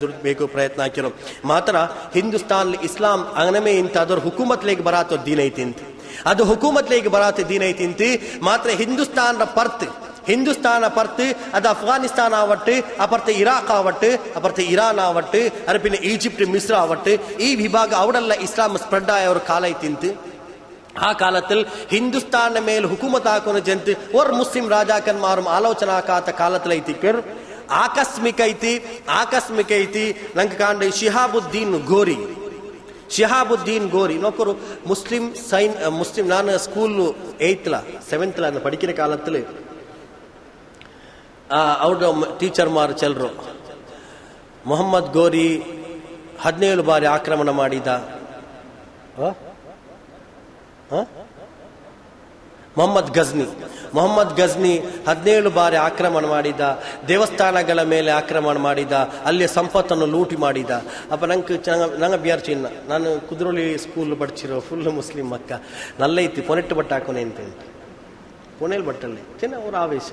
ಬೇಕು ಪ್ರಯತ್ನ ಹಾಕಿರೋ ಮಾತ್ರ ಹಿಂದೂಸ್ತಾನ್ ಇಸ್ಲಾಂ ಅಂಗನಮೇ ಇಂತ ಅದರ ಹುಕೂಮತ್ಲೇಗೆ ಬರಾತ ದೀನ್ ಐತಿಂತ ಅದು ಹುಕೂಮತ್ಲೇಗೆ ಬರಾತ ದೀನ್ ಐತಿಂತಿ ಮಾತ್ರ ಹಿಂದೂಸ್ತಾನ ಪರ್ತ್ ಅದು ಅಫ್ಘಾನಿಸ್ತಾನ ಆವಟ್ಟು ಅಪರ್ತೆ ಇರಾಕ್ ಆವಟ್ಟು ಅಪರ್ತೆ ಇರಾನ್ ಆವಟ್ಟು ಅರೆ പിന്നെ ಈಜಿಪ್ಟ್ ಮಿಸ್ರ ಆವಟ್ಟು ಈ ವಿಭಾಗ ಅವಡೆಲ್ಲ ಇಸ್ಲಾಂ ಸ್ಪ್ರೆಡ್ ಆಯವ್ರ ಕಾಲ ಐತಿಂತು ಆ ಕಾಲത്തിൽ ಹಿಂದೂಸ್ತಾನ ಮೇಲೆ ಹುಕೂಮತ್ ಹಾಕೋನ ಜನತೆ और ಮುಸ್ಲಿಂ ರಾಜಾಕನ್ಮಾರು ಆಲೋಚನಾ ಕಾತ ಕಾಲത്തിൽ ಐತಿಕರ್ ಆಕಸ್ಮಿಕ ಐತಿ ನಂಗೆ ಕಾಂಡ ಶಿಹಾಬುದ್ದೀನ್ ಗೋರಿ ನೋಕರು ಮುಸ್ಲಿಂ ನಾನು ಸ್ಕೂಲ್ 8th 7th படிக்கிற காலத்தில் ಅವ್ರ ಟೀಚರ್ ಮಾರು ಚಲ್ರು ಮೊಹಮ್ಮದ್ ಗೋರಿ 17 ಬಾರಿ ಆಕ್ರಮಣ ಮಾಡಿದ ಮೊಹಮ್ಮದ್ ಗಜ್ನಿ 17 ಬಾರಿ ಆಕ್ರಮಣ ಮಾಡಿದ ದೇವಸ್ಥಾನಗಳ ಮೇಲೆ ಆಕ್ರಮಣ ಮಾಡಿದ ಅಲ್ಲಿ ಸಂಪತ್ತನ್ನು ಲೂಟಿ ಮಾಡಿದ ಅಪ್ಪ ನಂಗೆ ಬಿಯಾರ್ ಚಿನ್ನ ನಾನು ಕುದ್ರೋಳಿ ಸ್ಕೂಲ್ ಬಡ್ಚಿರೋ ಫುಲ್ ಮುಸ್ಲಿಂ ಅಕ್ಕ ನಲ್ಲೈತಿ ಪೊನೆಟ್ಟು ಬಟ್ಟೆ ಹಾಕೋನೆ ಅಂತ ಪುಣೆಲ್ ಬಟ್ಟಲ್ಲಿ ಚಿನ್ನ ಅವ್ರ ಆವೇಶ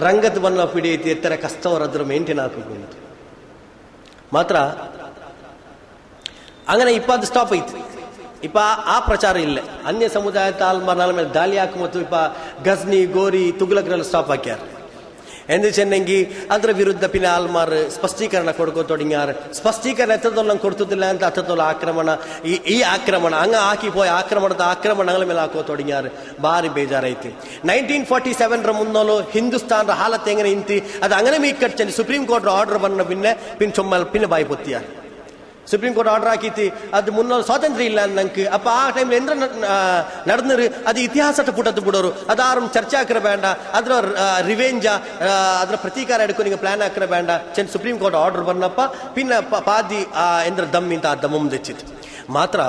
ರಂಗತ್ ಬನ್ನ ಪಿಡಿ ಐತಿ ಎತ್ತರ ಕಷ್ಟವರದ್ರ ಮೇಂಟೈನ್ ಹಾಕುಂಟು ಮಾತ್ರ അങ്ങനെ ಇಪ್ಪ ಸ್ಟಾಪ್ ಐತಿ ಇಪ್ಪ ಆ ಪ್ರಚಾರ ಇಲ್ಲ ಅನ್ಯ ಸಮುದಾಯದ ಆಲ್ಮಾರ್ ಮೇಲೆ ದಾಳಿ ಹಾಕಿ ಮತ್ತು ಇಪ್ಪ ಗಜ್ನಿ ಗೋರಿ ತುಗ್ಲಕ್ರೆಲ್ಲ ಸ್ಟಾಪ್ ಹಾಕ್ಯಾರ ಎಂದು ಚೆನ್ನಂಗಿ ಅದರ ವಿರುದ್ಧ ಪಿನ ಆಲ್ಮಾರ್ ಸ್ಪಷ್ಟೀಕರಣ ಕೊಡ್ಕೋತೊಡಗ್ಯಾರ ಸ್ಪಷ್ಟೀಕರಣ ಎತ್ತದೊಲ್ಲ ನಂಗೆ ಕೊಡ್ತಿದ್ದಿಲ್ಲ ಅಂತ ಹತ್ತದೊಲ್ಲ ಆಕ್ರಮಣ ಈ ಆಕ್ರಮಣ ಹಂಗ ಹಾಕಿಪೋಯ್ ಆಕ್ರಮಣಗಳ ಮೇಲೆ ಹಾಕೋತೊಡಗ್ಯಾರ ಭಾರಿ ಬೇಜಾರೈತಿ 1947 ಮುನ್ನೋಲು ಹಿಂದೂಸ್ತಾನ ಹಾಲತ್ ಹೆಂಗನೆ ಇಂತಿ ಅದು ಅಂಗನೆ ಮೀ ಕಟ್ಚಂಡಿ ಸುಪ್ರೀಂ ಕೋರ್ಟ್ ಆರ್ಡರ್ ಬನ್ನ ಪಿನ್ ಚೊಮ್ಮಲ್ ಪಿನ್ ಬಾಯಿ ಪೊತ್ತಿಯಾರ ಸುಪ್ರೀಂ ಕೋರ್ಟ್ ಆರ್ಡರ್ ಹಾಕಿತಿ ಅದು ಮುನ್ನೋರು ಸ್ವಾತಂತ್ರ್ಯ ಇಲ್ಲ ನಂಗೆ ಅಪ್ಪ ಆ ಟೈಮ್ ಎಂದ್ರ ನಡೆದ್ರು ಅದು ಇತಿಹಾಸದ ಪುಟದ್ದು ಬಿಡೋರು ಅದಾರು ಚರ್ಚೆ ಹಾಕಿರ ಬೇಡ ಅದ್ರ ರಿವೆಂಜ ಅದ್ರ ಪ್ರತೀಕಾರ ಹಿಡ್ಕೊಂಡು ಪ್ಲಾನ್ ಹಾಕಿರ ಬೇಡ ಚೆನ್ನ ಸುಪ್ರೀಂ ಕೋರ್ಟ್ ಆರ್ಡರ್ ಬನ್ನಪ್ಪ ಪಿನ್ನ ಪಾದಿ ಎಂದ್ರ ದಮ್ ಇಂತ ಆ ದಮ್ಮಮ್ ತೆಚ್ಚಿತ್ತು ಮಾತ್ರ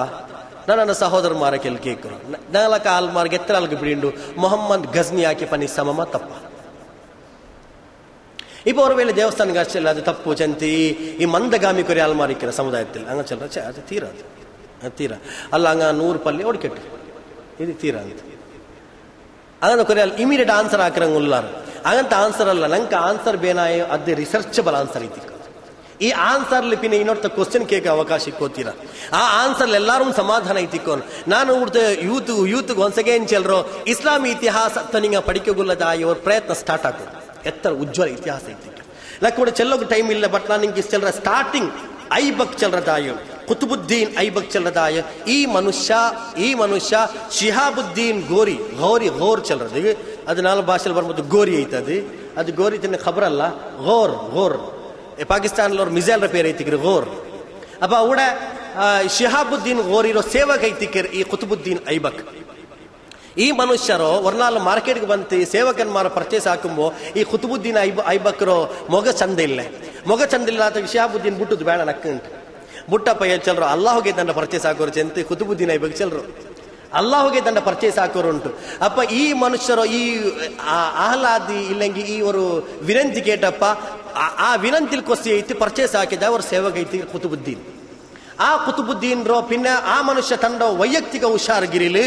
ನನ್ನ ಸಹೋದರ ಮಾರ ಕೆಲ್ ಕೇಕರು ನಾಲ್ಕ ಆಲ್ಮಾರ್ಗೆ ಎತ್ತರ ಅಲ್ಗೆ ಬಿಡಿಂಡು ಮೊಹಮ್ಮದ್ ಗಜ್ನಿ ಹಾಕಿ ಪನಿ ಸಮಮ ತಪ್ಪ இப்போ ஒருவேளை தேவஸ்தானுக்கு அச்சல் அது தப்பு செந்தி மந்தகாமி கொரி ஆல்மாரிக்கிற சமுதாயத்தில் அங்கே சொல்ற அது தீரா அல்ல அங்கே 100 பள்ளி ஓடிக்கட்டு இது தீரா அங்கே கொரியால் ಇಮಿಡಿಯೇಟ್ ಆನ್ಸರ್ ಹಾಕಿರಂಗ ಉಲ್ಲಾರ ಹಂಗಂತ ಆನ್ಸರ್ ಅಲ್ಲ ನಂಗೆ ಆನ್ಸರ್ ಬೇನಾಯ ಅದು ರಿಸರ್ಚಬಲ್ ಆನ್ಸರ್ ಐತಿ ಈ ಆನ್ಸರ್ಲಿ ಪಿನ ಇನ್ನೊಂದು ಕ್ವಶನ್ ಕೇಕ ಅವಕಾಶ ಇಕ್ಕೋತೀರ ಆ ಆನ್ಸರ್ಲಿ ಎಲ್ಲಾರು ಸಮಾಧಾನ ಐತಿಕ್ಕೋನ್ ನಾನು ಉಡ್ದು ಯೂತ್ ಒನ್ಸ್ ಅಗೇನ್ ಚೆಲ್ರೋ ಇಸ್ಲಾಮಿ ಇತಿಹಾಸ ನಿಂಗೆ ಪಡಿಕೆಗುಲ್ಲದ ಇವ್ರ ಪ್ರಯತ್ನ ಸ್ಟಾರ್ಟ್ ಆಗೋದು ಎತ್ತರ ಉಜ್ವಲ ಇತಿಹಾಸ ಐತಿ ಲಕ್ ಕೂಡ ಚೆಲ್ಲೋಕೆ ಟೈಮ್ ಇಲ್ಲ ಬಟ್ ನಾನು ನಿಂಗೆ ಚೆಲ್ಲರ ಸ್ಟಾರ್ಟಿಂಗ್ ಐಬಕ್ ಚೆಲ್ಲರದಾಯ ಕುತುಬುದ್ದೀನ್ ಐಬಕ್ ಚೆಲ್ಲರದಾಯ ಈ ಮನುಷ್ಯ ಶಿಹಾಬುದ್ದೀನ್ ಗೋರ್ ಚೆಲ್ಲರದು ಅದು 4 ಭಾಷೆಯಲ್ಲಿ ಬರ್ಬೋದು ಗೋರಿ ಐತದು ಅದು ಗೋರಿ ತಿನ್ನ ಖಬರ್ ಅಲ್ಲ ಗೋರ್ ಪಾಕಿಸ್ತಾನದವ್ರು ಮಿಸೈಲ್ ಪೇರ್ ಐತಿಕ್ರಿ ಗೋರ್ ಅಪ್ಪ ಅವಡ ಶಿಹಾಬುದ್ದೀನ್ ಗೋರ್ ಇರೋ ಸೇವಕ ಐತಿಕ್ರಿ ಈ ಕುತುಬುದ್ದೀನ್ ಐಬಕ್ ಈ ಮನುಷ್ಯರು ವರ್ನಾಲ್ ಮಾರ್ಕೆಟ್ಗೆ ಬಂತು ಸೇವಕನ್ಮಾರ ಪರ್ಚೇಸ್ ಹಾಕುಂಬೋ ಈ ಕುತುಬುದ್ದೀನ್ ಐಬಕ್ರು ಮೊಗ ಚಂದ ಇಲ್ಲ ಅಂತ ಶಿಹಾಬುದ್ದೀನ್ ಬಿಟ್ಟದ್ದು ಬೇಡ ನಕ್ಕಂಟು ಬುಟ್ಟಪ್ಪ ಚಲ್ರು ಅಲ್ಲಾಹುಗೆ ದಂಡ ಪರ್ಚೇಸ್ ಹಾಕೋರು ಚೆಂತ ಕುತುಬುದ್ದೀನ್ ಐಬಕ್ ಚಲ್ರು ಅಲ್ಲಾಹುಗೆ ದಂಡ ಪರ್ಚೇಸ್ ಹಾಕೋರು ಉಂಟು ಅಪ್ಪ ಈ ಮನುಷ್ಯರು ಈ ಆಹ್ಲಾದಿ ಇಲ್ಲಂಗಿ ಈ ಒಂದು ವಿನಂತಿ ಕೇಟಪ್ಪ ಆ ವಿನಂತಿಲ್ ಕೊಸಿ ಐತಿ ಪರ್ಚೇಸ್ ಹಾಕಿದ ಅವ್ರ ಸೇವಕ ಐತಿ ಕುತುಬುದ್ದೀನ್ ಆ ಕುತುಬುದ್ದೀನ್ ರೋ ಪಿನ್ನ ಆ ಮನುಷ್ಯ ತಂಡ ವೈಯಕ್ತಿಕ ಹುಷಾರ್ಗಿರಿಲಿ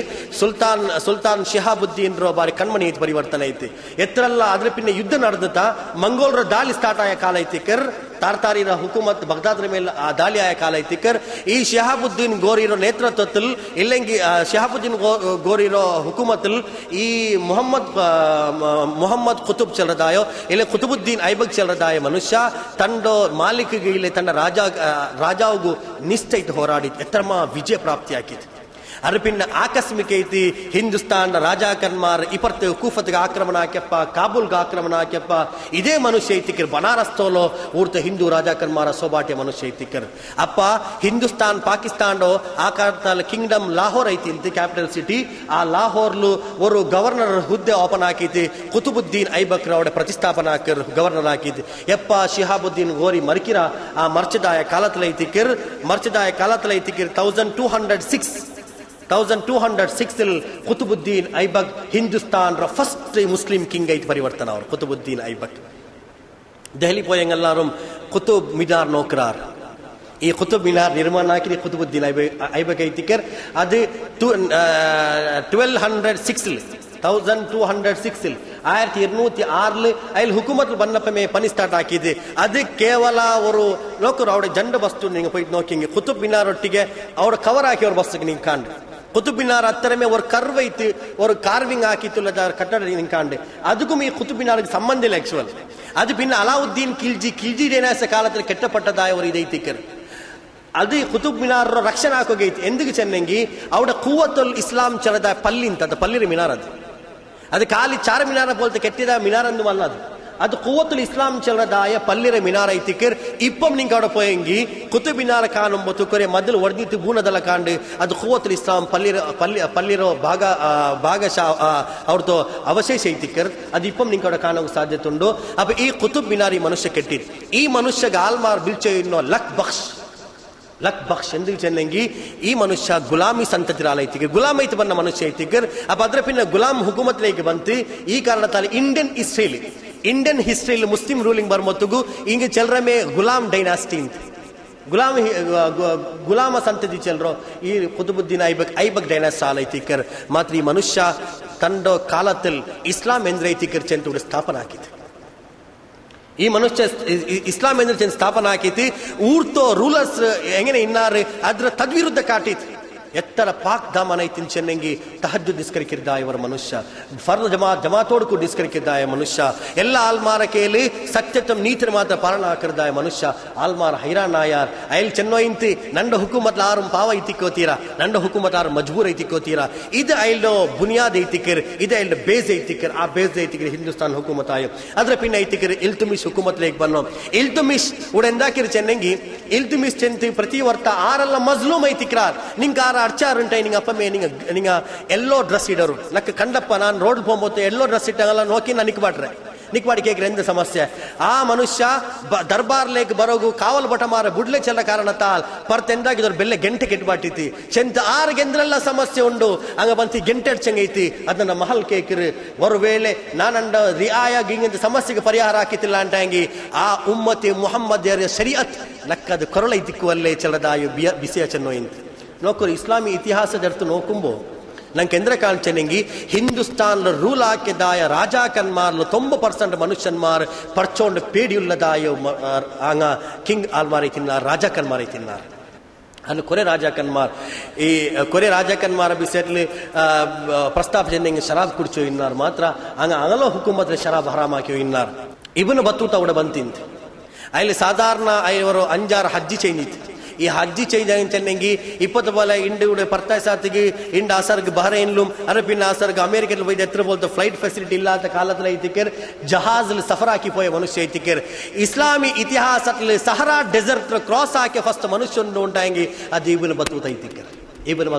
ಸುಲ್ತಾನ್ ಶಿಹಾಬುದ್ದೀನ್ ರೋ ಬಾರಿ ಕಣ್ಮಣಿ ಐತಿ ಪರಿವರ್ತನೆ ಐತಿ ಎತ್ತರಲ್ಲ ಅದ್ರ ಪಿನ್ನ ಯುದ್ಧ ನಡೆದತ ಮಂಗೋಲ್ರ ದಾಳಿ ಸ್ಟಾರ್ಟ್ ಆಯ ಕಾಲ ಐತಿಕರ್ ತಾರ್ತಾರಿನ ಹುಕೂಮತ್ ಬಗ್ದಾದ್ರ ಮೇಲೆ ಆ ದಾಳಿ ಆಯ ಕಾಲ ಐತಿಕರ್ ಈ ಶಿಹಾಬುದ್ದೀನ್ ಗೋರಿರೋ ನೇತೃತ್ವದಲ್ಲಿ ಇಲ್ಲಂಗಿ ಶಿಹಾಬುದ್ದೀನ್ ಗೋರಿರೋ ಹುಕೂಮத்தில் ಈ ಮೊಹಮ್ಮದ್ ಕುತುಬ್ ಚಲ್ರದಾಯೋ ಇಲ್ಲ ಕುತುಬುದ್ದೀನ್ ಐಬಕ್ ಚಲ್ರದಾಯ ಮನುಷ್ಯ ತಂಡೋ ಮಾಲಿಕ್ಗೆ ಇಲ್ಲಿ ತಂಡ ರಾಜಾವುಗೂ ನಿಶ್ಚಯಿತ ಹೋರಾಡಿ ಎತ್ತರಮ ವಿಜಯ ಪ್ರಾಪ್ತಿ ಹಾಕಿತ್ತು ಅರ್ಪಿನ್ನ ಆಕಸ್ಮಿಕ ಐತಿ ಹಿಂದೂಸ್ತಾನ ರಾಜಾಕನ್ಮಾರ್ ಇಪರ್ತ ಕೂಫತ್ಗೆ ಆಕ್ರಮಣ ಹಾಕ್ಯಪ್ಪ ಕಾಬೂಲ್ಗೆ ಆಕ್ರಮಣ ಹಾಕ್ಯಪ್ಪ ಇದೇ ಮನುಷ್ಯ ಐತಿಕರ್ ಬನಾರಸ್ ತೋಲೋ ಊರ್ತ ಹಿಂದೂ ರಾಜಾಕನ್ಮಾರ ಸೋಬಾಟೆ ಮನುಷ್ಯ ಐತಿಕರ್ ಅಪ್ಪ ಹಿಂದೂಸ್ತಾನ್ ಪಾಕಿಸ್ತಾನ ಆ ಕಾಲದಲ್ಲಿ ಕಿಂಗ್ಡಮ್ ಲಾಹೋರ್ ಐತಿ ಇಂತ ಕ್ಯಾಪಿಟಲ್ ಸಿಟಿ ಆ ಲಾಹೋರ್ಲು ಒಂದು ಗವರ್ನರ್ ಹುದ್ದೆ ಓಪನ್ ಹಾಕೈತಿ ಕುತುಬುದ್ದೀನ್ ಐಬಕ್ರ ಅವಡೆ ಪ್ರತಿಷ್ಠಾಪನಾ ಹಾಕರ್ ಗವರ್ನರ್ ಹಾಕಿದ್ ಎಪ್ಪ ಶಿಹಾಬುದ್ದೀನ್ ಗೋರಿ ಮರ್ಕಿರ ಆ ಮರ್ಚದಾಯ ಕಾಲத்தில் ಐತಿಕರ್ 1206 ಕುತುಬುದ್ದೀನ್ ಐಬಕ್ ಹಿಂದೂಸ್ತಾನ್ ರ ಫಸ್ಟ್ ಮುಸ್ಲಿಂ ಕಿಂಗ್ ಐತಿ ಪರಿವರ್ತನ ಅವರು ಕುತುಬುದ್ದೀನ್ ಐಬಕ್ ದೆಹಲಿ ಪೋಯಂಗೆಲ್ಲಾರು ಕುತುಬ್ ಮಿನಾರ್ ನೋಕ್ರಾರ್ ಈ ಕುತುಬ್ ಮಿನಾರ್ ನಿರ್ಮಾಣ ಹಾಕಿ ಕುತುಬುದ್ದೀನ್ ಐಬಕ್ ಐತಿಕರ್ ಅದು 1206 1206 1206 അതിൽ ഹുക്കുമത്ത് വന്നപ്പമേ പണി സ്റ്റാർട്ട് ആക്കിയത്. അത് കേവല ഒരു നോക്കರು അവിടെ ಜಂಡ ಬಸ್ತು ನೀವು போய் ನೋಕಿಂಗೆ ಕುತುಬ್ ಮಿನಾರ್ ಒಟ್ಟಿಗೆ ಅವರ ಕವರ್ ಹಾಕಿ ಅವ್ರ ಬಸ್ಸಿಗೆ ನೀವು ಕಾಂಡು ಕುತುಬ್ ಮಿನಾರ್ ಹತ್ತಿರಮೇ ஒரு கர்வ் வைத்து ஒரு கார்விங் ஆக்கித்துள்ள கட்டட ನೀವು ಕಾಂಡು அதுக்கும் ಈ ಕುತುಬ್ ಮಿನಾರ್ಗೆ ಸಂಬಂಧ ಇಲ್ಲ ಆಕ್ಚುअल. அது பின்ன அலாவுத்தீன் கில்ஜி டேனாச காலத்தில் கெட்டப்பட்டதாய ஒரு இதை திக்கர். ಅದು ಕುತುಬ್ ಮಿನಾರ್ ರಕ್ಷಣೆ ಹಾಕೋಗೈತಿ ಎಂದಿಗೆ ಚೆನ್ನಂಗಿ ಅವಡ ಕೂವತ್ತುಲ್ ಇಸ್ಲಾಂ ಚಲದ ಪಲ್ಲಿ ಅಂತ ಪಲ್ಲಿರ ಮಿನಾರ್ ಅದು ಖಾಲಿ ಚಾರ ಮಿನಾರ ಬೋಲ್ತ ಕೆಟ್ಟಿದ ಮಿನಾರ್ ಅಂದು ಅಲ್ಲ ಅದು ಕೂವತ್ತುಲ್ ಇಸ್ಲಾಂ ಚಲದಾಯ ಪಲ್ಲಿರ ಮಿನಾರ ಐತಿಕರ್. ಇಪ್ಪಂ ನಿಂಗೆ ಅವಡ ಪೋಯಂಗಿ ಕುತುಬ್ ಮಿನಾರ ಕಾಣುಂಬ ತುಕರೆ ಮೊದಲು ಒಡೆದಿತ್ತು ಬೂನದಲ್ಲ ಕಾಂಡು ಅದು ಕೂವತ್ತುಲ್ ಇಸ್ಲಾಂ ಪಲ್ಲಿರೋ ಭಾಗಶಃ ಅವ್ರದ್ದು ಅವಶೇಷ ಐತಿಕರ್. ಅದು ಇಪ್ಪಂ ನಿಂಗೆ ಅವಡ ಕಾಣೋಕೆ ಸಾಧ್ಯತೆ ಉಂಡು. ಅಪ್ಪ ಈ ಕುತುಬ್ ಮಿನಾರ್ ಈ ಮನುಷ್ಯ ಕೆಟ್ಟಿದ್ ಈ ಮನುಷ್ಯಗೆ ಆಲ್ಮಾರ್ ಬಿಲ್ಚೆ ಇನ್ನೋ ಲಕ್ ಬಕ್ಷ್ ಎಂದಿಗೆ ಚೆನ್ನಂಗಿ ಈ ಮನುಷ್ಯ ಗುಲಾಮಿ ಸಂತತಿರಾಲ ಐತಿಗರ್ ಗುಲಾಮ್ ಐತಿ ಬನ್ನ ಮನುಷ್ಯ ಐತಿಗರ್. ಅಪ್ಪ ಅದ್ರ ಪಿನ್ನ ಗುಲಾಮ್ ಹುಕುಮತ್ಲೇಗೆ ಬಂತು. ಈ ಕಾರಣத்தால் ಇಂಡಿಯನ್ ಹಿಸ್ಟ್ರಿಲಿ ಮುಸ್ಲಿಂ ರೂಲಿಂಗ್ ಬರ್ಮೊತ್ತುಗು ಹಿಂಗೆ ಚೆಲ್ರಮೇ ಗುಲಾಮ್ ಡೈನಾಸ್ಟಿ ಅಂತ ಗುಲಾಮ ಸಂತತಿ ಚೆಲ್ರೋ ಈ ಕುತುಬುದ್ದೀನ್ ಐಬಕ್ ಡೈನಾಸ್ಟಿ ಆಲ ಐತಿಕರ್. ಮಾತ್ರ ಈ ಮನುಷ್ಯ ತಂಡ ಕಾಲത്തിൽ ಇಸ್ಲಾಂ ಎಂದ್ರೆ ಐತಿಕರ್ ಚೆಂತುಡು ಸ್ಥಾಪನೆ ಹಾಕಿತು. ಈ ಮನುಷ್ಯ ಇಸ್ಲಾಂ ಎಂದ್ರೆ ಸ್ಥಾಪನೆ ಹಾಕೈತಿ. ಊರ್ತೋ ರೂಲರ್ಸ್ ಹೆಂಗನೆ ಇನ್ನಾರು ಅದ್ರ ತದ್ವಿರುದ್ಧ ಕಾಟಿತ್ತು. ಎತ್ತರ ಪಾಕ್ ದಾಮನ ಐತಿನ ಚೆನ್ನಂಗಿ ತಹಜ್ಜುದ್ ನಿಸ್ಕರಿಕಿದ್ದಾಯ ಅವರ ಮನುಷ್ಯ ಫರ್ದ್ ಜಮಾತೋಡ್ಕು ನಿಸ್ಕರಿಕಿದ್ದಾಯ ಮನುಷ್ಯ ಎಲ್ಲ ಆಲ್ಮಾರ ಕೇಳಿ ಸತ್ಯತ್ವಂ ನೀತಿನ ಮಾತ್ರ ಪಾಲನ ಹಾಕಿದ್ದಾಯ ಮನುಷ್ಯ ಆಲ್ಮಾರ ಹೈರಾಣ ಯಾರ್ ಅಯಲ್ ಚೆನ್ನೋ ಇಂತಿ ನಂಡ ಹುಕುಮತ್ ಆರು ಪಾವ ಐತಿಕ್ಕೋತೀರಾ ನಂಡ ಹುಕುಮತ್ ಆರು ಮಜ್ಬೂರ್ ಐತಿಕ್ಕೋತೀರಾ ಇದು ಅಯಲ್ಡೋ ಬುನಿಯಾದ್ ಐತಿಕರ್ ಇದು ಅಯಲ್ಡ ಬೇಸ್ ಐತಿಕರ್ ಆ ಬೇಸ್ ಐತಿಕರ್ ಹಿಂದೂಸ್ತಾನ್ ಹುಕುಮತ್ ಆಯೋ ಅದ್ರ ಪಿನ್ನ ಐತಿಕರ್ ಇಲ್ತುಮಿಶ್ ಹುಕುಮತ್ ಲೇಕ್ ಬನ್ನೋ ಇಲ್ತುಮಿಶ್ ಉಡೆಂದಾಕಿರ್ ಚೆನ್ನಂಗಿ ಇಲ್ತುಮಿಶ್ ಚೆಂತಿ ಪ್ರತಿ ವರ್ತ ಆರಲ್ಲ ಮಜ್ಲೂಮ್ ಐತಿಕ್ರಾರ್ ನಿಂಗೆ ಅರ್ಚಾರುಂಟೈ ನಿಂಗೆ ಅಪ್ಪಮ್ಮೆ ನಿಂಗೆ ಎಲ್ಲೋ ಡ್ರೆಸ್ ಇಡೋರು ನಕ್ಕ ಕಂಡಪ್ಪ ನಾನು ರೋಡ್ ಹೋಗ್ಬೋದು ಎಲ್ಲೋ ಡ್ರೆಸ್ ಇಟ್ಟಾಗಲ್ಲ ನೋಕಿ ನಾನು ನಿಕ್ಬಾಡಿ ಕೇಕ್ರೆ ಎಂದ ಸಮಸ್ಯೆ ಆ ಮನುಷ್ಯ ದರ್ಬಾರ್ಲೇಕ್ ಬರೋಗು ಕಾವಲ್ ಬಟ ಮಾರ ಬುಡ್ಲೆ ಚೆಲ್ಲ ಕಾರಣ ತಾಲ್ ಪರ್ತೆಂದಾಗಿದ್ರು ಬೆಲ್ಲೆ ಗೆಂಟೆ ಕೆಟ್ಬಾಟಿತಿ ಚೆಂತ 6 ಗೆಂದ್ರೆಲ್ಲ ಸಮಸ್ಯೆ ಉಂಡು ಹಂಗ ಬಂತಿ ಗೆಂಟೆಡ್ ಚೆಂಗೈತಿ ಅದನ್ನ ಮಹಲ್ ಕೇಕ್ರಿ ಒಂದು ವೇಳೆ ನಾನಂಡ ರಿಯಾಯಾಗಿ ಹಿಂಗಿಂದ ಸಮಸ್ಯೆಗೆ ಪರಿಹಾರ ಹಾಕಿತಿಲ್ಲ ಅಂಟಂಗಿ ಆ ಉಮ್ಮತಿ ಮುಹಮ್ಮದ್ ಶರೀಅತ್ ನಕ್ಕದು ಕೊರಳೈತಿಕ್ಕು ಅಲ್ಲೇ ಚೆಲ್ಲದಾಯು ಬಿಸಿಯ ಚೆನ್ನೋ ಇಂತ ನೋಕರು ಇಸ್ಲಾಮಿ ಇತಿಹಾಸದರ್ತು ನೋಕುಂಬೋ ನಂಗೆ ಎಂದ್ರೆ ಕಾಣ್ಚೆನೆಂಗಿ ಹಿಂದೂಸ್ತಾನ್ ರೂಲ್ ಹಾಕಿದಾಯ ರಾಜಾಕನ್ಮಾರ್ಲು 90% ಮನುಷ್ಯನ್ಮಾರ್ ಪರ್ಚೋಂಡ್ ಪೇಡಿಯುಳ್ಳದಾಯ ಆಂಗ ಕಿಂಗ್ ಆಲ್ಮಾರಿ ತಿನ್ನಾರ್ ರಾಜಾಕನ್ಮಾರಿ ತಿನ್ನಾರ್ ಅಲ್ಲಿ ಕೊರೆ ರಾಜಾಕನ್ಮಾರ್ ಈ ಕೊರೆ ರಾಜಾಕನ್ಮಾರ ಬಿಸೆಟ್ಲಿ ಪ್ರಸ್ತಾಪ ಚೆನ್ನಂಗೆ ಶರಾಬ್ ಕುಡ್ಚೋ ಇನ್ನಾರ್ ಮಾತ್ರ ಹಂಗ ಅಗಲೋ ಹುಕುಮತ್ ಶರಾಬ್ ಹರಾಮ್ ಹಾಕಿಯೋ ಇನ್ನಾರ್ ಇವನು ಬತ್ತೂತ ಅವಡ ಬಂತಿಂತ ಅಲ್ಲಿ ಸಾಧಾರಣ ಐವರು 5-6 ಹಜ್ಜಿ ಚೈನಿತ್ತು ಈ ಹಜ್ಜಿ ಚೈನ್ ಚೆನ್ನಂಗಿ 20 ಬಾಲ ಇಂಡು ಪರ್ತಾಯ್ ಸಾತಿಗೆ ಇಂಡು ಆಸರ್ಗ್ ಬಹರೈನ್ಲುಂ ಅರಬಿನ್ ಆಸರ್ಗ್ ಅಮೇರಿಕಲ್ ಹೋಯ್ದು ಎತ್ತರ ಬೋಲ್ತ ಫ್ಲೈಟ್ ಫೆಸಿಲಿಟಿ ಇಲ್ಲ ಅಂತ ಕಾಲದಲ್ಲಿ ಐತಿಕರ್ ಜಹಾಜ್ಲಿ ಸಫರ್ ಹಾಕಿ ಪೋಯ ಮನುಷ್ಯ ಐತಿಕರ್ ಇಸ್ಲಾಮಿ ಇತಿಹಾಸದಲ್ಲಿ ಸಹರಾ ಡೆಸರ್ಟ್ ಕ್ರಾಸ್ ಹಾಕಿ ಫಸ್ಟ್ ಮನುಷ್ಯ ಉಂಟಾಂಗಿ ಅದು ಇಬ್ನು ಬತೂತ ಐತಿಕರ್ ಇಬ್ನು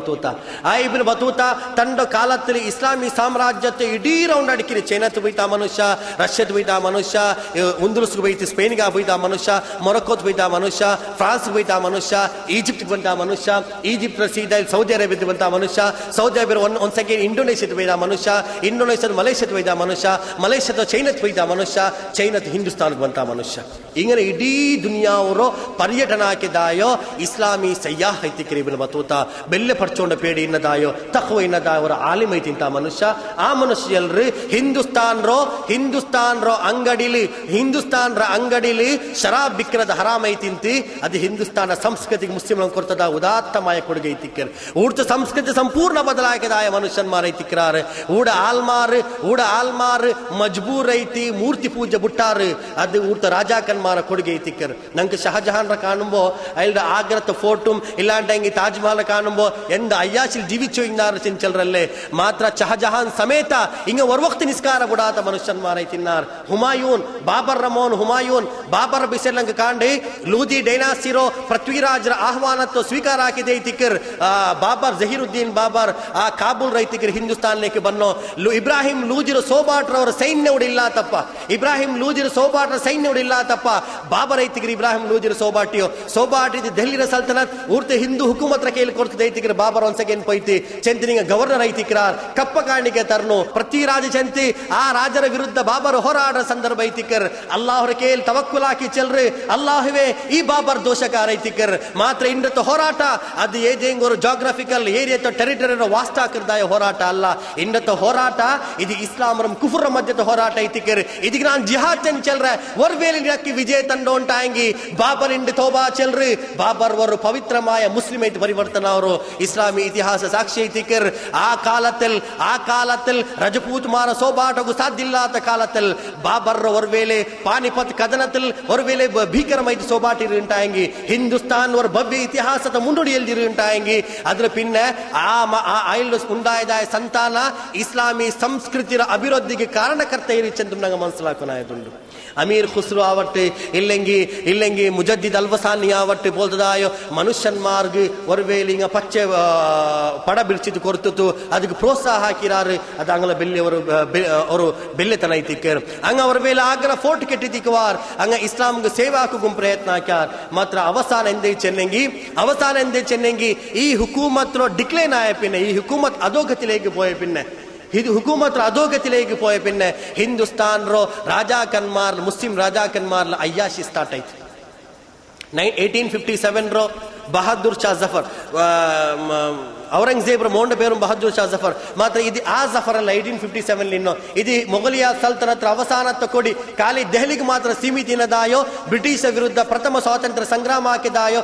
ಬತೂತ ತಂಡ ಕಾಲದಲ್ಲಿ ಇಸ್ಲಾಮಿ ಸಾಮ್ರಾಜ್ಯತೆ ಇಡೀ ರೌಂಡ್ ಅಡಿಕಿರಿ ಚೈನಾತ್ ಬೈತಾ ಮನುಷ್ಯ ರಷ್ಯಾತ್ ಬೈತಾ ಮನುಷ್ಯ ಉಂದುರುಸ್ಗೆ ಬೈತಿ ಸ್ಪೇನ್ಗೆ ಬೈತಾ ಮನುಷ್ಯ ಮೊರಕ್ಕೋತ್ ಬೈತಾ ಮನುಷ್ಯ ಫ್ರಾನ್ಸ್ಗೆ ಬೈತಾ ಮನುಷ್ಯ ಈಜಿಪ್ಟ್ಗೆ ಬಂತ ಮನುಷ್ಯ ಈಜಿಪ್ಟ್ ಸೀದಾ ಸೌದಿ ಅರೇಬಿಯಾದ ಬಂತ ಮನುಷ್ಯ ಸೌದಿ ಅರೇಬಿಯಾ ಒಂದ್ ಸೆಕೆಂಡ್ ಇಂಡೋನೇಷ್ಯಾದ ಬೈತಾ ಮನುಷ್ಯ ಇಂಡೋನೇಷ್ಯಾದ ಮಲೇಷ್ಯಾದ ಬೈತಾ ಮನುಷ್ಯ ಮಲೇಷ್ಯಾದ ಚೈನಾತ್ ಬೈತಾ ಮನುಷ್ಯ ಚೈನಾತ್ ಹಿಂದೂಸ್ತಾನ್ಗೆ ಬಂತ ಮನುಷ್ಯ ಹಿಂಗನೆ ಇಡೀ ದುನಿಯಾ ಅವರು ಪರ್ಯಟನ ಹಾಕಿದಾಯೋ ಇಸ್ಲಾಮಿ ಸಯ್ಯಾಹ್ ಐತಿಕರಿ ಇಬ್ನು ಬತೂತ ಬೆಲ್ಲೆ ಪರ್ಚೋಂಡ ಪೇಡಿ ಇನ್ನದಾಯೋ ತಕ್ವ ಇನ್ನದಾಯ ಅವರ ಆಲಿಮ್ ಐತಿಂತ ಮನುಷ್ಯ ಆ ಮನುಷ್ಯ ಎಲ್ರಿ ಹಿಂದೂಸ್ತಾನ್ ರೋ ಅಂಗಡಿಲಿ ಶರಾಬ್ ಬಿಕ್ರದ ಹರಾಮ್ ಐತಿಂತಿ ಅದು ಹಿಂದೂಸ್ತಾನ ಸಂಸ್ಕೃತಿಗೆ ಮುಸ್ಲಿಂ ಕೊಡ್ತದ ಉದಾತ್ತ ಮಾಯ ಕೊಡುಗೆ ಐತಿಕ್ಕರ್ ಊಟ ಸಂಸ್ಕೃತಿ ಸಂಪೂರ್ಣ ಬದಲಾಗಿದಾಯ ಮನುಷ್ಯನ್ ಮಾರ ಐತಿಕ್ರಾರ್ ಊಡ ಆಲ್ಮಾರ್ ಮಜ್ಬೂರ್ ಐತಿ ಮೂರ್ತಿ ಪೂಜೆ ಬುಟ್ಟಾರ್ ಅದು ಊಟ ರಾಜಾಕನ್ ಮಾರ ಕೊಡುಗೆ ಐತಿಕ್ಕರ್ ನಂಗೆ ಶಹಜಹಾನ್ ಕಾಣುಂಬೋ ಅಲ್ದ ಆಗ್ರತ ಫೋಟುಂ ಇಲ್ಲಾಂಡಂಗಿ ತಾಜ್ ಮಹಲ್ ಕಾಣುಂಬೋ ಎಂದ ಅಯ್ಯಾಶಿಲ್ ಜೀವಿಚೋ ಇನ್ನಾರು ಚಿಂಚಲ್ರಲ್ಲೇ ಮಾತ್ರ ಶಹಜಹಾನ್ ಸಮೇತ ಹಿಂಗ ವರ್ವಕ್ತಿ ನಿಸ್ಕಾರ ಬುಡಾತ ಮನುಷ್ಯನ್ ಮಾರೈ ತಿನ್ನಾರ್ ಹುಮಾಯೂನ್ ಬಾಬರ್ ಬಿಸೆಲ್ಲಂಗ ಕಾಂಡೆ ಲೂದಿ ಡೈನಾಸಿರೋ ಪೃಥ್ವಿರಾಜ್ರ ಆಹ್ವಾನತ್ತು ಸ್ವೀಕಾರ ಹಾಕಿದೆ ಐತಿಕರ್ ಬಾಬರ್ ಜಹೀರುದ್ದೀನ್ ಬಾಬರ್ ಆ ಕಾಬೂಲ್ ರೈತಿಕರ್ ಹಿಂದೂಸ್ತಾನ್ಲೇಕೆ ಬನ್ನೋ ಇಬ್ರಾಹಿಂ ಲೂಜಿರೋ ಸೋಬಾಟ್ರವರ ಸೈನ್ಯ ಉಡಿಲ್ಲ ತಪ್ಪ ಬಾಬರ್ ಐತಿಕರ್ ಇಬ್ರಾಹಿಂ ಲೂಜಿರೋ ಸೋಬಾಟಿಯೋ ದೆಹಲಿಯ ಸಲ್ತನತ್ ಊರ್ತೆ ಹಿಂದೂ ಹುಕುಮತ್ರ ಕೇಳಿ ಕೊಡ್ತಿದೆ ಐತಿಕ್ರ ಬಾಬರ್ ಒನ್ಸ್ ಅಗೇನ್ ಪೈತಿ ಚೆಂತಿನಿಂಗ ಗವರ್ನರ್ ಐತಿಕ್ರಾರ್ ಕಪ್ಪ ಕಾಣಿಕೆ ತರ್ನು ಪ್ರತಿ ರಾಜ ಚೆಂತಿ ಆ ರಾಜರ ವಿರುದ್ಧ ಬಾಬರ್ ಹೋರಾಡ ಸಂದರ್ಭ ಐತಿಕರ್ ಅಲ್ಲಾಹರ ಕೇಲ್ ತವಕ್ಕುಲಾಕಿ ಚೆಲ್ರಿ ಅಲ್ಲಾಹುವೆ ಈ ಬಾಬರ್ ದೋಷಕಾರ ಐತಿಕರ್ ಮಾತ್ರ ಇಂಡತ ಹೋರಾಟ ಅದು ಏದೇಂಗ್ ஒரு ஜியோகிராபிக்கல் ஏரியா ಟೆರಿಟರಿ ವಾಸ್ತಾಕರ್ದಾಯ ಹೋರಾಟ ಅಲ್ಲ ಇಂಡತ ಹೋರಾಟ ಇದು ಇಸ್ಲಾಮರಂ ಕುಫುರ ಮಧ್ಯದ ಹೋರಾಟ ಐತಿಕರ್ ಇದಕ್ಕೆ ನಾನು ಜಿಹಾದ್ ಚೆನ್ ಚೆಲ್ರೆ ವರ್ವೇಲಿನಕ್ಕೆ ವಿಜಯ ತಂಡೋ ಉಂಟಾಂಗಿ ಬಾಬರ್ ಇಂಡ ತೋಬಾ ಚೆಲ್ರಿ ಬಾಬರ್ ಅವರು ಪವಿತ್ರಮಾಯ ಮುಸ್ಲಿಂ ಐತಿ ಪರಿವರ್ತನ ಅವರು ಇಸ್ಲಾಮಿ ಇತಿಹಾಸ ಸಾಕ್ಷಿ ಐತಿಕರ್ ಆ ಕಾಲத்தில் ರಜಪೂತ್ಮಾರ ಸೋಬಾಟಗೂ ಸಾಧ್ಯ ಇಲ್ಲದ ಕಾಲத்தில் ಬಾಬರ್ ஒருவேளை ಪಾನಿಪತ್ ಕದನத்தில் ஒருவேளை ಭೀಕರಮೈತಿ ಸೋಬಾಟಿ ಉಂಟಾಂಗಿ ಹಿಂದೂಸ್ತಾನ್ ಅವರ ಭವ್ಯ ಇತಿಹಾಸದ ಮುನ್ನುಡಿಯಲ್ಲಿ ಉಂಟಾಂಗಿ ಅದರ ಪಿನ್ನ ಉಂಟಾಯದಾಯ ಸಂತಾನ ಇಸ್ಲಾಮಿ ಸಂಸ್ಕೃತಿಯ ಅಭಿವೃದ್ಧಿಗೆ ಕಾರಣಕರ್ತ ಇರಿಚಂದು ನಂಗೆ ಮನಸ್ಸಲಾಕೋನಾಯದುಂಡು ಅಮೀರ್ ಖುಸ್ರು ಆವಟ್ಟು ಇಲ್ಲೆಂಗಿ ಮುಜದ್ದಿದ್ ಅಲ್ವಸಾನಿ ಆವಟ್ಟು ಬೋಲ್ತದಾಯೋ ಮನುಷ್ಯನ್ ಮಾರ್ಗ ಒರ್ವೇಲಿಂಗ ಪಚ್ಚೆ ಪಡ ಬಿಡ್ಸಿದ್ದು ಕೊರ್ತತು ಅದಕ್ಕೆ ಪ್ರೋತ್ಸಾಹ ಹಾಕಿರಾರು ಅದು ಅಂಗಲ ಬೆಲ್ಲೆ ಅವರು ಬೆಲ್ಲೆತನ ಐತಿಕ್ಕರ್ ಹಂಗ ಅವ್ರ ಮೇಲೆ ಆಗ್ರ ಫೋರ್ಟ್ ಕೆಟ್ಟಿತಿಕ್ವಾರ್ ಹಂಗ ಇಸ್ಲಾಂಗೆ ಸೇವಾಕು ಪ್ರಯತ್ನ ಹಾಕ್ಯಾರ್ ಮಾತ್ರ ಅವಸಾನ ಎಂದೇ ಚೆನ್ನಂಗಿ ಈ ಹುಕೂಮತ್ ಡಿಕ್ಲೈನ್ ಆಯ ಪಿನ್ನೆ ಈ ಹುಕೂಮತ್ ಅಧೋಗತಿലേക്ക് പോയ പിന്നെ ಇದು ಹುಕೂಮತ್ ಅಧೋಗತಿലേക്ക് പോയ പിന്നെ ಹಿಂದೂಸ್ತಾನ್ ರೋ ರಾಜಾಕನ್ಮಾರ್ ಮುಸ್ಲಿಂ ರಾಜಾಕನ್ಮಾರ್ ಅಯ್ಯಾಶಿ ಸ್ಟಾರ್ಟ್ ಆಯ್ತು 1857 ರೋ ಬಹದ್ದೂರ್ ಶಾ ಜಫರ್ ಔರಂಗಜೇಬ್ರ ಮೋಂಡ ಪೇರು ಬಹದ್ದೂರ್ ಶಾ ಜಫರ್ ಮಾತ್ರ ಇದು ಆ ಜಫರ್ ಅಲ್ಲ 1857 ಇನ್ನು ಇದು ಮೊಘಲಿಯಾ ಸಲ್ತನತ್ರ ಅವಸಾನತ್ತ ಕೊಡಿ ಖಾಲಿ ದೆಹಲಿಗೆ ಮಾತ್ರ ಸೀಮಿತಿನದಾಯೋ ಬ್ರಿಟಿಷ್ ವಿರುದ್ಧ ಪ್ರಥಮ ಸ್ವಾತಂತ್ರ್ಯ ಸಂಗ್ರಾಮ ಹಾಕಿದಾಯೋ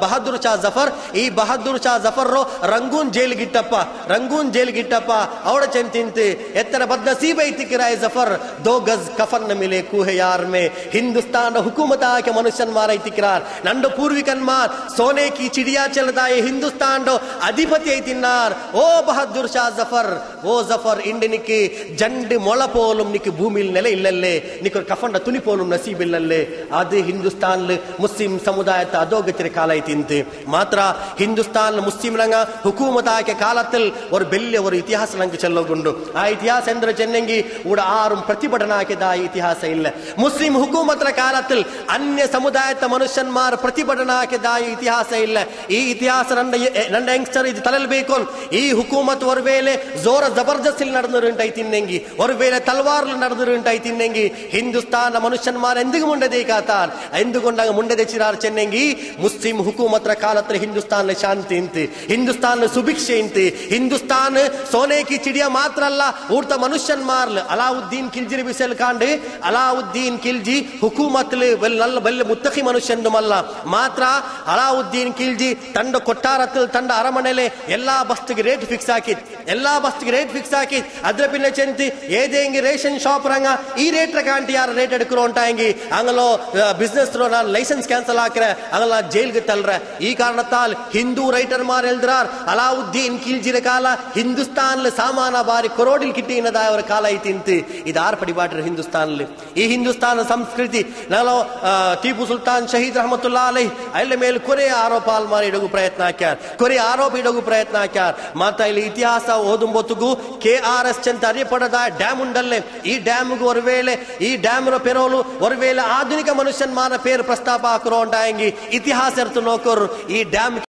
ಬಹದ್ದೂರ್ ಶಾ ಜಫರ್ ಈ ಬಹದ್ದೂರ್ ಶಾ ಜಫರ್ ರಂಗೂನ್ ಜೈಲ್ಗಿಟ್ಟಪ್ಪ ಅವಡ ಚೆಂತಿಂತು ಎತ್ತರ ಬದ್ದ ಸೀಬೈತಿಕಿರಾಯ ಜಫರ್ ದೋ ಗಜ್ ಕಫನ್ ಮಿಲೆ ಕೂಹೆ ಯಾರ್ ಮೇ ಹಿಂದೂಸ್ತಾನ ಹುಕೂಮತ ಆಕೆ ಮನುಷ್ಯನ್ ಮಾರ ಐತಿಕ್ರಾರ್ ನಂಡು ಪೂರ್ವಿಕನ್ಮಾರ್ ಸೋನೆ ಕಿ ಚಿಡಿಯಾ ಚಲದಾಯ ಹಿಂದೂಸ್ತಾನ್ ಅಧಿಪತಿ ಐತಿನ್ನಾರ್ ಓ ಬಹದ್ದೂರ್ ಶಾ ಜಫರ್ ಇಂಡಿನಿಕ್ಕೆ ಜಂಡ್ ಮೊಳ ಪೋಲುಂ ನಿಕ್ಕೆ ಭೂಮಿಲ್ ನೆಲೆ ಇಲ್ಲಲ್ಲೇ ನಿಕ್ಕ ಕಫಂಡ ತುನಿ ಪೋಲುಂ ನಸೀಬ್ ಇಲ್ಲಲ್ಲೇ ಅದು ಹಿಂದೂಸ್ತಾನ್ ಮುಸ್ಲಿಂ ಸಮುದಾಯದ ಅಧೋಗತಿರ ಕಾಲ ಐತಿಂತು ಮಾತ್ರ ಹಿಂದೂಸ್ತಾನ್ ಮುಸ್ಲಿಂ ರಂಗ ಹುಕೂಮತ್ ಆಕೆ ಕಾಲത്തിൽ ஒரு ಬೆಲ್ಲೆ ஒரு ಇತಿಹಾಸ ನಂಗೆ ಚೆಲ್ಲೋಗುಂಡು ಆ ಇತಿಹಾಸ ಎಂದ್ರೆ ಚೆನ್ನಂಗಿ ಊಡ ಆರು ಪ್ರತಿಭಟನಾ ಹಾಕಿದ ಆ ಇತಿಹಾಸ ಇಲ್ಲ ಮುಸ್ಲಿಂ ಹುಕೂಮತ್ರ ಕಾಲத்தில் ಅನ್ಯ ಸಮುದಾಯದ ಮನುಷ್ಯನ್ಮಾರ್ ಪ್ರತಿಭಟನಾ ಹಾಕಿದ ಆ ಇತಿಹಾಸ ಇಲ್ಲ ಈ ಇತಿಹಾಸ ನನ್ನ ಯಂಗ್ಸ್ಟರ್ ಇದು ತಲೆಯಬೇಕು ಈ ಹುಕೂಮತ್ ஒரு ವೇಳೆ ಜೋರ ಜಬರ್ದಸ್ತಿಲ್ നടന്നിട്ടുണ്ടായിത്തിന്നെങ്കി ഒരു ವೇಳೆ തൽവാറിൽ നടന്നിട്ടുണ്ടായിത്തിന്നെങ്കി ಹಿಂದೂಸ್ತಾನ ಮನುಷ್ಯನ್ಮಾರ್ ಎಂದಿಗೂ ಮುಂಡೆದೇಕಾತಾನ್ ಎಂದುಕೊಂಡಾಗ ಮುಂಡೆ ತೆಚ್ಚಿರಾರ್ ಚೆನ್ನೆಂಗಿ ಮುಸ್ಲಿಂ ಹುಕೂಮತ್ರ ಕಾಲತ್ರ ಹಿಂದೂಸ್ತಾನ ಶಾಂತಿ ಇಂತಿ ಹಿಂದೂಸ್ತಾನ ಸುಭಿಕ್ಷೆ ಇಂತಿ ಹಿಂದೂಸ್ತಾನ ಸೋನೆ ಕಿ ಚಿಡಿಯ ಮಾತ್ರ ಅಲ್ಲ ಊರ್ತ ಮನುಷ್ಯನ್ಮಾರ್ಲು ಅಲಾವುದ್ದೀನ್ ಖಿಲ್ಜಿರಿ ಬಿಸೆಲ್ ಕಾಂಡು ಅಲಾವುದ್ದೀನ್ ಖಿಲ್ಜಿ ಹುಕೂಮತ್ಲು ನಲ್ಲ ಬಲ್ಲೆ ಮುತ್ತಖಿ ಮನುಷ್ಯಂದುಮಲ್ಲ ಮಾತ್ರ ಅಲಾವುದ್ದೀನ್ ಖಿಲ್ಜಿ ತಂಡ ಕೊಟ್ಟಾರത്തിൽ ತಂಡ ಅರಮನೆಲೆ ಎಲ್ಲಾ ಬಸ್ತಿಗೆ ರೇಟ್ ಫಿಕ್ಸ್ ಹಾಕಿ ಅದ್ರ ಪಿನ್ನ ಚೆಂತಿ ಏದೇಂಗಿ ರೇಷನ್ ಶಾಪ್ ರಂಗ ಈ ರೇಟ್ ಕಾಂಟಿ ಯಾರ ರೇಟ್ ಎಡ್ಕರು ಉಂಟಾಂಗಿ ಅಂಗಲೋ ಬಿಸ್ನೆಸ್ ನಾನು ಲೈಸೆನ್ಸ್ ಕ್ಯಾನ್ಸಲ್ ಹಾಕ್ರೆ ಅಂಗಲ ಜೈಲ್ಗೆ ತಲ್ರೆ ಈ ಕಾರಣತ್ತಾಲ್ ಹಿಂದೂ ರೈಟರ್ ಮಾರ್ ಎಲ್ದ್ರಾರ್ ಅಲಾವುದ್ದೀನ್ ಖಿಲ್ಜಿರ ಕಾಲ ಹಿಂದೂಸ್ತಾನ್ ಸಾಮಾನ ಬಾರಿ ಕೊರೋಡಿಲ್ ಕಿಟ್ಟಿನದ ಅವರ ಕಾಲ ಐತಿಂತು ಇದು ಆರ್ ಪಡಿಬಾಟ್ರ ಹಿಂದೂಸ್ತಾನ್ ಈ ಹಿಂದೂಸ್ತಾನ ಸಂಸ್ಕೃತಿ ನಾನು ಟಿಪ್ಪು ಸುಲ್ತಾನ್ ಶಹೀದ್ ರಹಮತುಲ್ಲಾ ಅಲೈ ಅಲ್ಲ ಮೇಲೆ ಕೊರೆ ಆರೋಪ ಆಲ್ಮಾರಿ ಇಡಗು ಪ್ರಯತ್ನ ಹಾಕ್ಯಾರ್ ಮಾತ್ರ ಇಲ್ಲಿ ಇತಿಹಾಸ ಓದುಂಬೊತ್ತಿಗೂ KRS ಅಂತ ಅರಿಯಪಡದ ಡ್ಯಾಮ್ ಉಂಡಲ್ಲೇ ಈ ಡ್ಯಾಮ್ಗೂ ಒಂದು ವೇಳೆ ಈ ಡ್ಯಾಮ್ ಪೆರೋಲು ಒಂದು ವೇಳೆ ಆಧುನಿಕ ಮನುಷ್ಯನ್ಮಾರ ಪೇರು ಪ್ರಸ್ತಾಪ ಹಾಕರೋ ಉಂಟಾಯಂಗಿ ಇತಿಹಾಸ ನೋಕೋರು ಈ ಡ್ಯಾಮ್